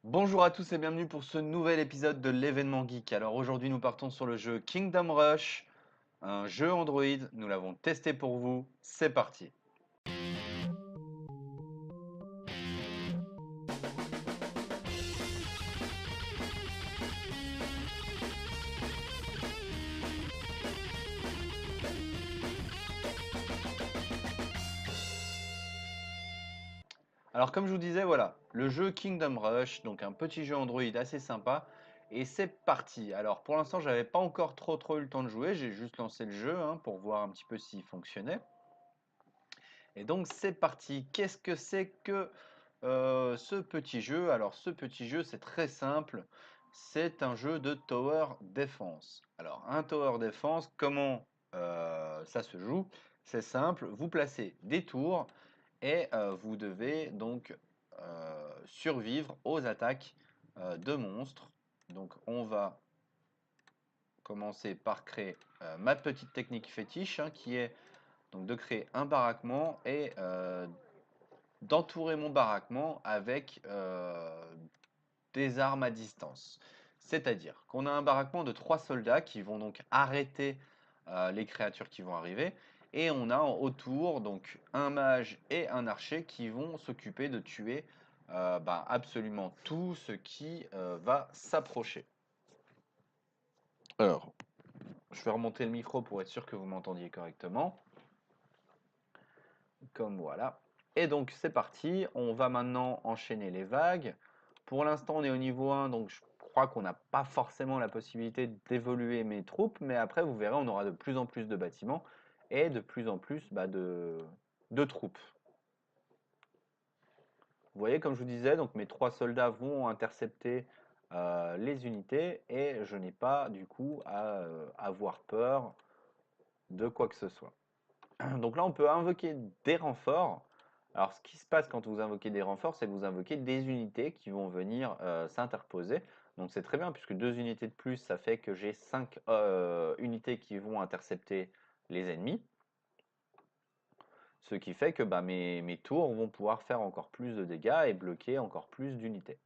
Bonjour à tous et bienvenue pour ce nouvel épisode de l'événement geek. Alors aujourd'hui nous partons sur le jeu Kingdom Rush, un jeu Android. Nous l'avons testé pour vous. C'est parti. Alors comme je vous disais, voilà, le jeu Kingdom Rush, donc un petit jeu Android assez sympa. Et c'est parti. Alors pour l'instant j'avais pas encore trop eu le temps de jouer, j'ai juste lancé le jeu pour voir un petit peu s'il fonctionnait. Et donc c'est parti. Qu'est-ce que c'est que ce petit jeu? Alors ce petit jeu c'est très simple. C'est un jeu de tower defense. Alors un tower defense, comment ça se joue? C'est simple, vous placez des tours et vous devez donc survivre aux attaques de monstres. Donc on va commencer par créer ma petite technique fétiche qui est donc de créer un baraquement et d'entourer mon baraquement avec des armes à distance. C'est-à-dire qu'on a un baraquement de 3 soldats qui vont donc arrêter les créatures qui vont arriver. Et on a autour donc un mage et un archer qui vont s'occuper de tuer absolument tout ce qui va s'approcher. Alors, je vais remonter le micro pour être sûr que vous m'entendiez correctement. Comme voilà. Et donc c'est parti, on va maintenant enchaîner les vagues. Pour l'instant on est au niveau 1, donc je crois qu'on n'a pas forcément la possibilité d'évoluer mes troupes, mais après vous verrez on aura de plus en plus de bâtiments et de plus en plus de troupes. Vous voyez comme je vous disais, donc mes 3 soldats vont intercepter les unités et je n'ai pas du coup à avoir peur de quoi que ce soit. Donc là, on peut invoquer des renforts. Alors, ce qui se passe quand vous invoquez des renforts, c'est que vous invoquez des unités qui vont venir s'interposer. Donc c'est très bien, puisque 2 unités de plus, ça fait que j'ai 5 unités qui vont intercepter les ennemis. Ce qui fait que mes tours vont pouvoir faire encore plus de dégâts et bloquer encore plus d'unités.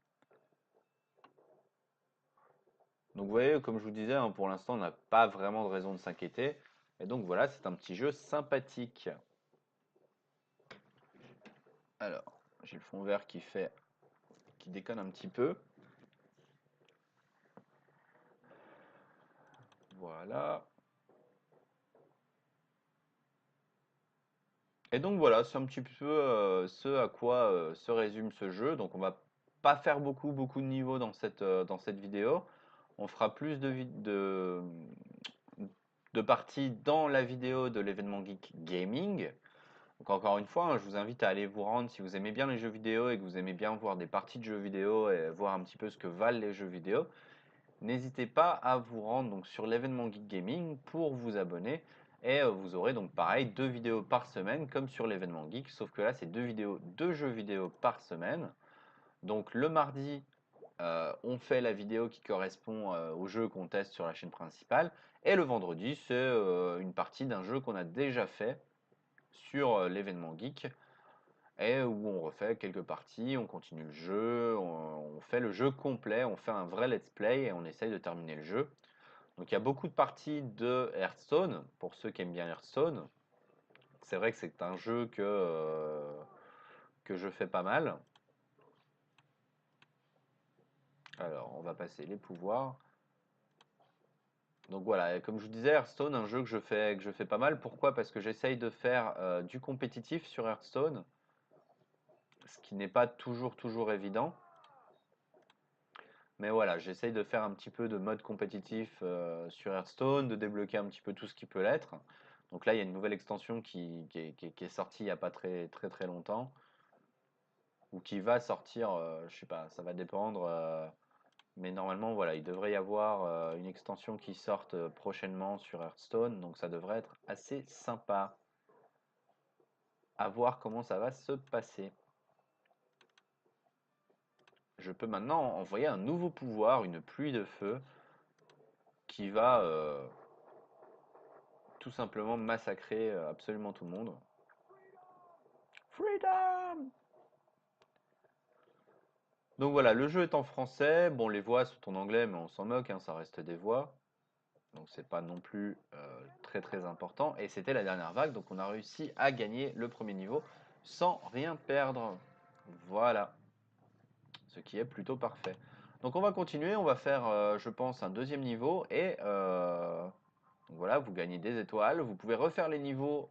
Donc vous voyez, comme je vous disais, pour l'instant, on n'a pas vraiment de raison de s'inquiéter. Et donc voilà, c'est un petit jeu sympathique. Alors, j'ai le fond vert qui déconne un petit peu. Voilà. Et donc voilà, c'est un petit peu ce à quoi se résume ce jeu. Donc on va pas faire beaucoup de niveaux dans cette vidéo. On fera plus de parties dans la vidéo de l'événement Geek Gaming. Donc encore une fois, je vous invite à aller vous rendre si vous aimez bien les jeux vidéo et que vous aimez bien voir des parties de jeux vidéo et voir un petit peu ce que valent les jeux vidéo. N'hésitez pas à vous rendre donc sur l'événement Geek Gaming pour vous abonner et vous aurez donc pareil 2 vidéos par semaine comme sur l'événement Geek, sauf que là c'est 2 vidéos de jeux vidéo par semaine. Donc le mardi on fait la vidéo qui correspond au jeu qu'on teste sur la chaîne principale et le vendredi c'est une partie d'un jeu qu'on a déjà fait sur l'événement Geek et où on refait quelques parties, on continue le jeu, on fait le jeu complet, on fait un vrai let's play et on essaye de terminer le jeu. Donc il y a beaucoup de parties de Hearthstone, pour ceux qui aiment bien Hearthstone. C'est vrai que c'est un jeu que je fais pas mal. Alors on va passer les pouvoirs. Donc voilà, comme je vous disais, Hearthstone, un jeu que je fais pas mal. Pourquoi? Parce que j'essaye de faire du compétitif sur Hearthstone, ce qui n'est pas toujours évident. Mais voilà, j'essaye de faire un petit peu de mode compétitif sur Hearthstone, de débloquer un petit peu tout ce qui peut l'être. Donc là, il y a une nouvelle extension qui est sortie il n'y a pas très longtemps, ou qui va sortir, je sais pas, ça va dépendre. Mais normalement, voilà, il devrait y avoir une extension qui sorte prochainement sur Hearthstone, donc ça devrait être assez sympa. À voir comment ça va se passer. Je peux maintenant envoyer un nouveau pouvoir, une pluie de feu, qui va tout simplement massacrer absolument tout le monde. Freedom! Donc voilà, le jeu est en français. Bon, les voix sont en anglais, mais on s'en moque, hein, ça reste des voix. Donc c'est pas non plus très très important. Et c'était la dernière vague, donc on a réussi à gagner le premier niveau sans rien perdre. Voilà, ce qui est plutôt parfait. Donc on va continuer, on va faire, je pense, un deuxième niveau. Et donc voilà, vous gagnez des étoiles. Vous pouvez refaire les niveaux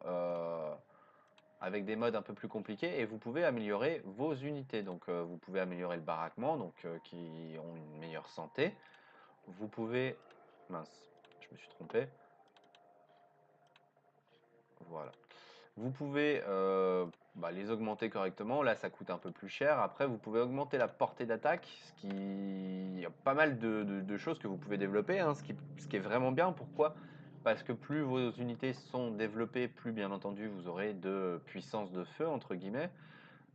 avec des modes un peu plus compliqués et vous pouvez améliorer vos unités. Donc vous pouvez améliorer le baraquement, donc qui ont une meilleure santé. Vous pouvez... Mince, je me suis trompé. Voilà. Vous pouvez les augmenter correctement. Là, ça coûte un peu plus cher. Après, vous pouvez augmenter la portée d'attaque, ce qui... Il y a pas mal de choses que vous pouvez développer, hein, ce qui est vraiment bien. Pourquoi? Parce que plus vos unités sont développées, plus bien entendu vous aurez de puissance de feu, entre guillemets.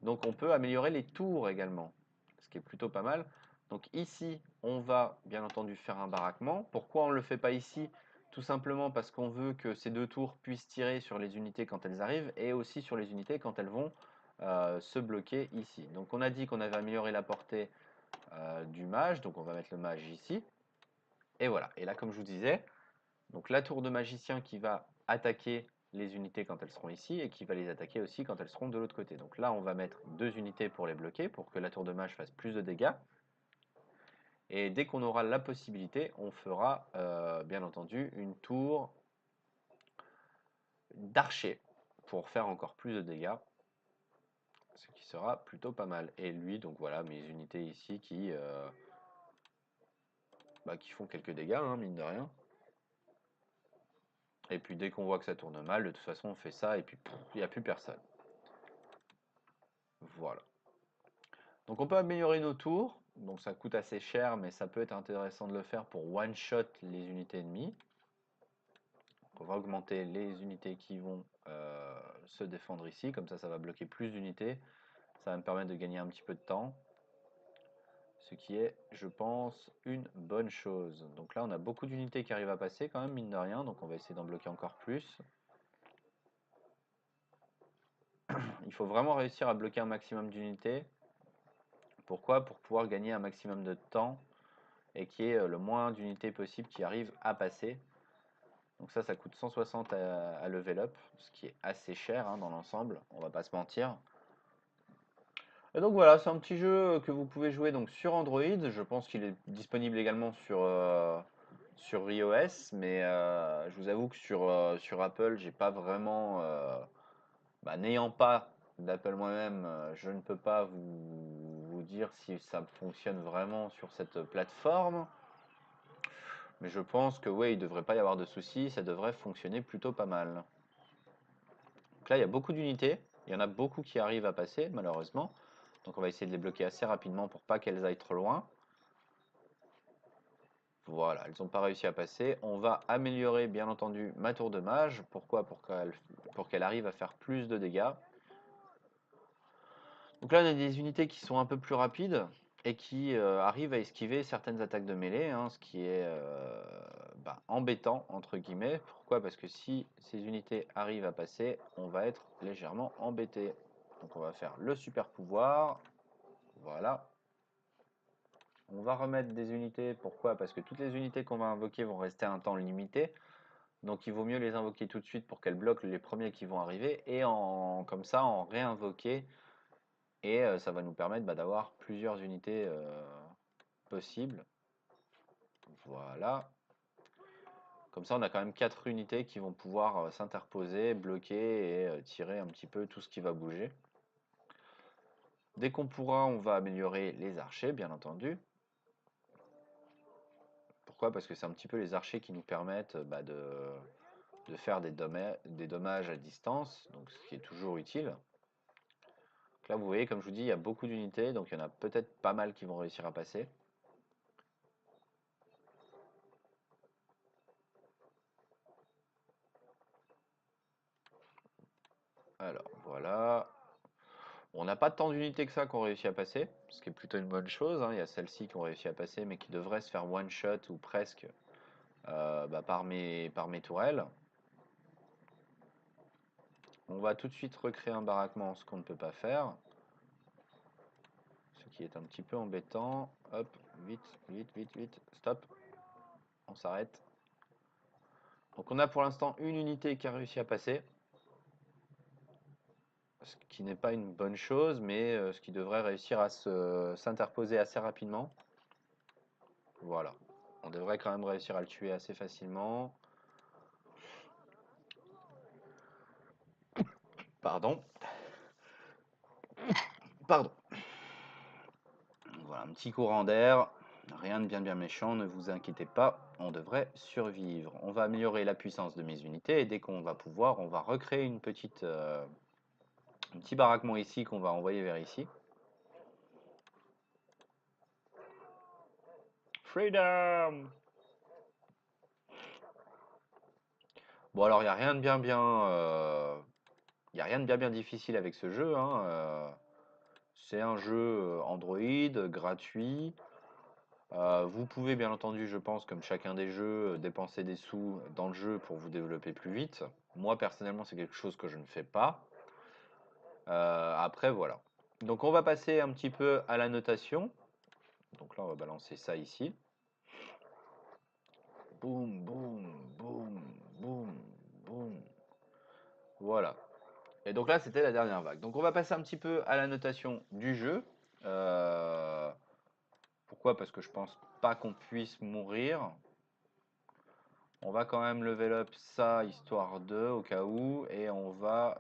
Donc on peut améliorer les tours également, ce qui est plutôt pas mal. Donc ici, on va bien entendu faire un baraquement. Pourquoi on ne le fait pas ici? Tout simplement parce qu'on veut que ces deux tours puissent tirer sur les unités quand elles arrivent et aussi sur les unités quand elles vont se bloquer ici. Donc on a dit qu'on avait amélioré la portée du mage, donc on va mettre le mage ici. Et voilà, et là comme je vous disais, donc la tour de magicien qui va attaquer les unités quand elles seront ici et qui va les attaquer aussi quand elles seront de l'autre côté. Donc là, on va mettre deux unités pour les bloquer pour que la tour de mage fasse plus de dégâts. Et dès qu'on aura la possibilité, on fera bien entendu une tour d'archer pour faire encore plus de dégâts, ce qui sera plutôt pas mal. Et lui, donc voilà, mes unités ici qui font quelques dégâts, hein, mine de rien. Et puis dès qu'on voit que ça tourne mal, de toute façon on fait ça et puis il n'y a plus personne. Voilà. Donc on peut améliorer nos tours, donc ça coûte assez cher, mais ça peut être intéressant de le faire pour one-shot les unités ennemies. Donc on va augmenter les unités qui vont se défendre ici, comme ça va bloquer plus d'unités. Ça va me permettre de gagner un petit peu de temps, ce qui est, je pense, une bonne chose. Donc là on a beaucoup d'unités qui arrivent à passer quand même, mine de rien, donc on va essayer d'en bloquer encore plus. Il faut vraiment réussir à bloquer un maximum d'unités. Pourquoi? Pour pouvoir gagner un maximum de temps et qu'il y ait le moins d'unités possible qui arrivent à passer. Donc ça coûte 160 à level up, ce qui est assez cher hein, dans l'ensemble, on va pas se mentir. Et donc voilà, c'est un petit jeu que vous pouvez jouer donc sur Android. Je pense qu'il est disponible également sur iOS, mais je vous avoue que sur Apple, j'ai pas vraiment, n'ayant pas d'Apple moi-même, je ne peux pas vous dire si ça fonctionne vraiment sur cette plateforme. Mais je pense que oui, il ne devrait pas y avoir de soucis, ça devrait fonctionner plutôt pas mal. Donc là, il y a beaucoup d'unités, il y en a beaucoup qui arrivent à passer, malheureusement. Donc on va essayer de les bloquer assez rapidement pour pas qu'elles aillent trop loin. Voilà, elles n'ont pas réussi à passer. On va améliorer, bien entendu, ma tour de mage. Pourquoi? Pour qu'elle arrive à faire plus de dégâts. Donc là, on a des unités qui sont un peu plus rapides et qui arrivent à esquiver certaines attaques de mêlée, hein, ce qui est embêtant, entre guillemets. Pourquoi? Parce que si ces unités arrivent à passer, on va être légèrement embêté. Donc on va faire le super pouvoir. Voilà. On va remettre des unités. Pourquoi? Parce que toutes les unités qu'on va invoquer vont rester un temps limité. Donc il vaut mieux les invoquer tout de suite pour qu'elles bloquent les premiers qui vont arriver. Et comme ça, en réinvoquer. Et ça va nous permettre d'avoir plusieurs unités possibles. Voilà. Comme ça, on a quand même 4 unités qui vont pouvoir s'interposer, bloquer et tirer un petit peu tout ce qui va bouger. Dès qu'on pourra, on va améliorer les archers, bien entendu. Pourquoi? Parce que c'est un petit peu les archers qui nous permettent de faire des dommages à distance, donc ce qui est toujours utile. Donc là, vous voyez, comme je vous dis, il y a beaucoup d'unités, donc il y en a peut-être pas mal qui vont réussir à passer. Alors, voilà. On n'a pas tant d'unités que ça qui ont réussi à passer, ce qui est plutôt une bonne chose, hein. Il y a celles-ci qui ont réussi à passer, mais qui devraient se faire one-shot ou presque par mes tourelles. On va tout de suite recréer un baraquement, ce qu'on ne peut pas faire. Ce qui est un petit peu embêtant. Hop, vite, vite, vite, vite, stop, on s'arrête. Donc on a pour l'instant une unité qui a réussi à passer, ce qui n'est pas une bonne chose, mais ce qui devrait réussir à s'interposer assez rapidement. Voilà, on devrait quand même réussir à le tuer assez facilement. Pardon. Pardon. Voilà, un petit courant d'air. Rien de bien méchant, ne vous inquiétez pas, on devrait survivre. On va améliorer la puissance de mes unités et dès qu'on va pouvoir, on va recréer une petite, un petit baraquement ici qu'on va envoyer vers ici. Freedom! Bon alors il n'y a rien de y a rien de bien difficile avec ce jeu, hein, c'est un jeu Android gratuit. Vous pouvez bien entendu, je pense, comme chacun des jeux, dépenser des sous dans le jeu pour vous développer plus vite. Moi personnellement, c'est quelque chose que je ne fais pas. Après voilà. Donc on va passer un petit peu à la notation. Donc là, on va balancer ça ici. Boum, boum, boum, boum, boum. Voilà. Et donc là, c'était la dernière vague. Donc on va passer un petit peu à la notation du jeu. Euh, Pourquoi? Parce que je pense pas qu'on puisse mourir. On va quand même level up ça, histoire de, au cas où. Et voilà,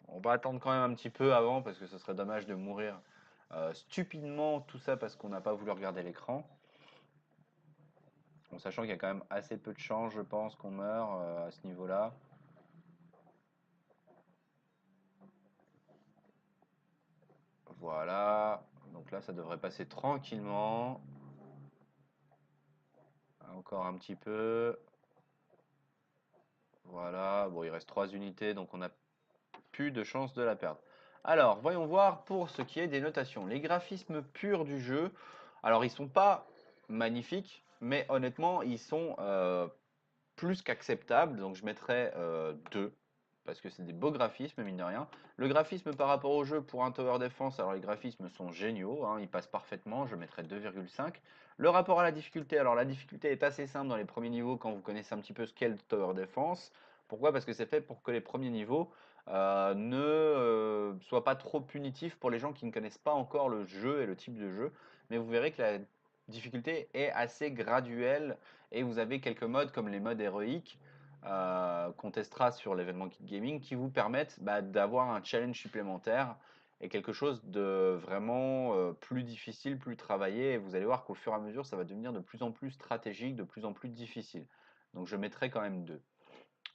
on va attendre quand même un petit peu avant, parce que ce serait dommage de mourir stupidement, tout ça parce qu'on n'a pas voulu regarder l'écran. En sachant qu'il y a quand même assez peu de chances, je pense, qu'on meurt à ce niveau-là. Voilà. Donc là, ça devrait passer tranquillement. Encore un petit peu. Voilà. Bon, il reste 3 unités, donc on n'a plus de chance de la perdre. Alors, voyons voir pour ce qui est des notations. Les graphismes purs du jeu, alors ils sont pas magnifiques, mais honnêtement, ils sont plus qu'acceptable, donc je mettrais 2, parce que c'est des beaux graphismes, mine de rien. Le graphisme par rapport au jeu pour un Tower Defense, alors les graphismes sont géniaux, hein, ils passent parfaitement, je mettrais 2,5. Le rapport à la difficulté, alors la difficulté est assez simple dans les premiers niveaux quand vous connaissez un petit peu ce qu'est le Tower Defense. Pourquoi? Parce que c'est fait pour que les premiers niveaux ne soient pas trop punitifs pour les gens qui ne connaissent pas encore le jeu et le type de jeu. Mais vous verrez que la difficulté est assez graduelle et vous avez quelques modes comme les modes héroïques qu'on testera sur l'événement Kit Gaming qui vous permettent d'avoir un challenge supplémentaire et quelque chose de vraiment plus difficile, plus travaillé. Et vous allez voir qu'au fur et à mesure, ça va devenir de plus en plus stratégique, de plus en plus difficile. Donc je mettrai quand même 2.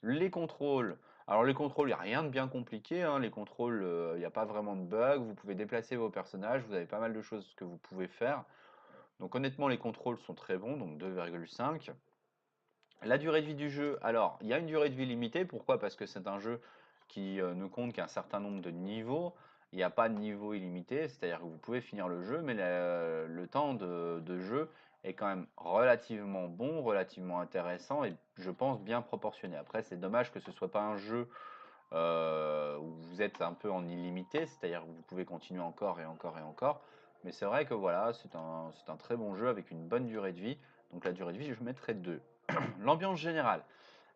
Les contrôles. Alors les contrôles, il n'y a rien de bien compliqué, hein. Les contrôles, il n'y a pas vraiment de bugs. Vous pouvez déplacer vos personnages, vous avez pas mal de choses que vous pouvez faire. Donc honnêtement, les contrôles sont très bons, donc 2,5. La durée de vie du jeu, alors il y a une durée de vie limitée, pourquoi? Parce que c'est un jeu qui ne compte qu'un certain nombre de niveaux, il n'y a pas de niveau illimité, c'est-à-dire que vous pouvez finir le jeu, mais le temps de jeu est quand même relativement bon, relativement intéressant et je pense bien proportionné. Après, c'est dommage que ce soit pas un jeu où vous êtes un peu en illimité, c'est-à-dire que vous pouvez continuer encore et encore et encore, mais c'est vrai que voilà, c'est un très bon jeu avec une bonne durée de vie, donc la durée de vie, je mettrais 2. L'ambiance générale,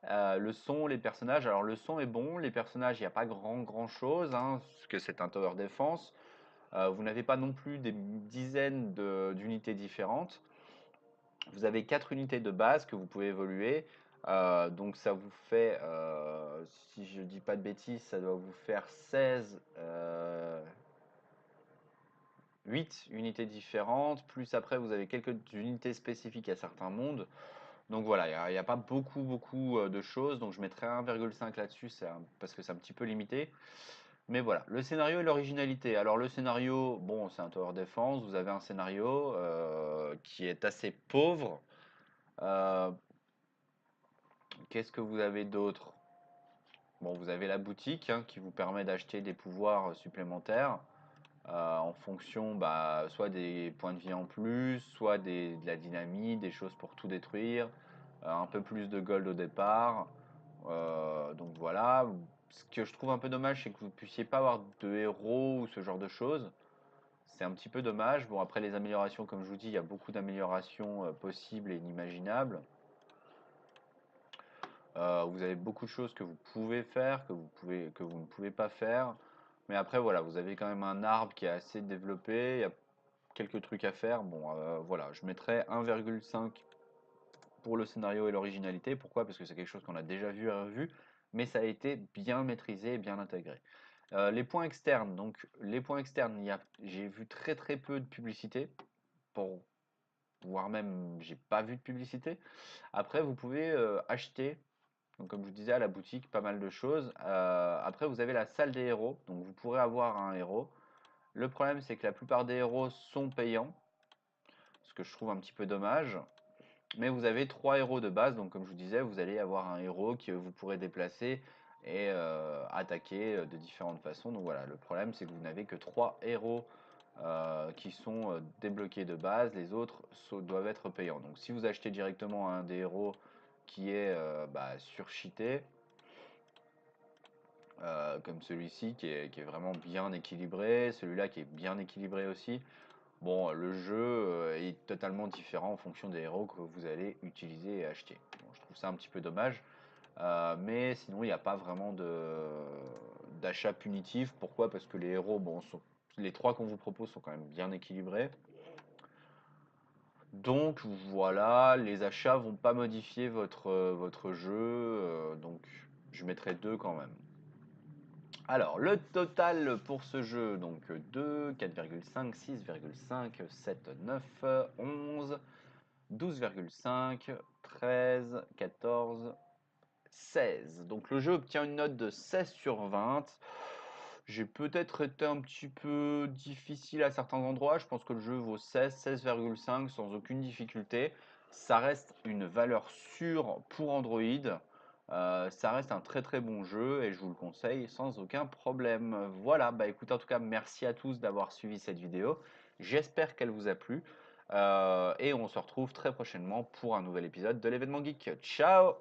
le son, les personnages. Alors le son est bon, les personnages, il n'y a pas grand chose, hein, parce que c'est un tower defense. Vous n'avez pas non plus des dizaines d'unités différentes. Vous avez 4 unités de base que vous pouvez évoluer. Donc ça vous fait, si je dis pas de bêtises, ça doit vous faire 16, 8 unités différentes. Plus après, vous avez quelques unités spécifiques à certains mondes. Donc voilà, il n'y a pas beaucoup de choses, donc je mettrai 1,5 là-dessus, parce que c'est un petit peu limité. Mais voilà, le scénario et l'originalité. Alors le scénario, bon, c'est un tower defense, vous avez un scénario qui est assez pauvre. Euh, Qu'est-ce que vous avez d'autre? Bon, vous avez la boutique hein, qui vous permet d'acheter des pouvoirs supplémentaires en fonction soit des points de vie en plus, soit de la dynamite, des choses pour tout détruire, un peu plus de gold au départ. Donc voilà. Ce que je trouve un peu dommage, c'est que vous ne puissiez pas avoir de héros ou ce genre de choses. c'est un petit peu dommage. Bon, après les améliorations, comme je vous dis, il y a beaucoup d'améliorations possibles et inimaginables. Vous avez beaucoup de choses que vous pouvez faire, que vous ne pouvez pas faire. Mais après, voilà, vous avez quand même un arbre qui est assez développé. Il y a quelques trucs à faire. Bon, voilà, je mettrais 1,5 pour le scénario et l'originalité. Pourquoi? Parce que c'est quelque chose qu'on a déjà vu et revu, mais ça a été bien maîtrisé et bien intégré. Les points externes, donc les points externes, j'ai vu très très peu de publicité, pour, voire même j'ai pas vu de publicité. Après, vous pouvez acheter, donc comme je vous disais à la boutique, pas mal de choses. Après, vous avez la salle des héros, donc vous pourrez avoir un héros. Le problème, c'est que la plupart des héros sont payants, ce que je trouve un petit peu dommage. Mais vous avez 3 héros de base, donc comme je vous disais, vous allez avoir un héros que vous pourrez déplacer et attaquer de différentes façons. Donc voilà, le problème c'est que vous n'avez que 3 héros qui sont débloqués de base, les autres doivent être payants. Donc si vous achetez directement un des héros qui est surcheaté, comme celui-ci qui est vraiment bien équilibré, celui-là qui est bien équilibré aussi, bon, le jeu est totalement différent en fonction des héros que vous allez utiliser et acheter. Bon, je trouve ça un petit peu dommage. Mais sinon, il n'y a pas vraiment d'achat punitif. Pourquoi? Parce que les héros, bon, les trois qu'on vous propose sont quand même bien équilibrés. Donc voilà, les achats vont pas modifier votre jeu. Donc je mettrai 2 quand même. Alors, le total pour ce jeu, donc 2, 4,5, 6,5, 7, 9, 11, 12,5, 13, 14, 16. Donc le jeu obtient une note de 16 sur 20. J'ai peut-être été un petit peu difficile à certains endroits. Je pense que le jeu vaut 16, 16,5 sans aucune difficulté. Ça reste une valeur sûre pour Android. Ça reste un très très bon jeu et je vous le conseille sans aucun problème. Voilà, bah écoutez, en tout cas, merci à tous d'avoir suivi cette vidéo. J'espère qu'elle vous a plu. Et on se retrouve très prochainement pour un nouvel épisode de l'événement Geek. Ciao!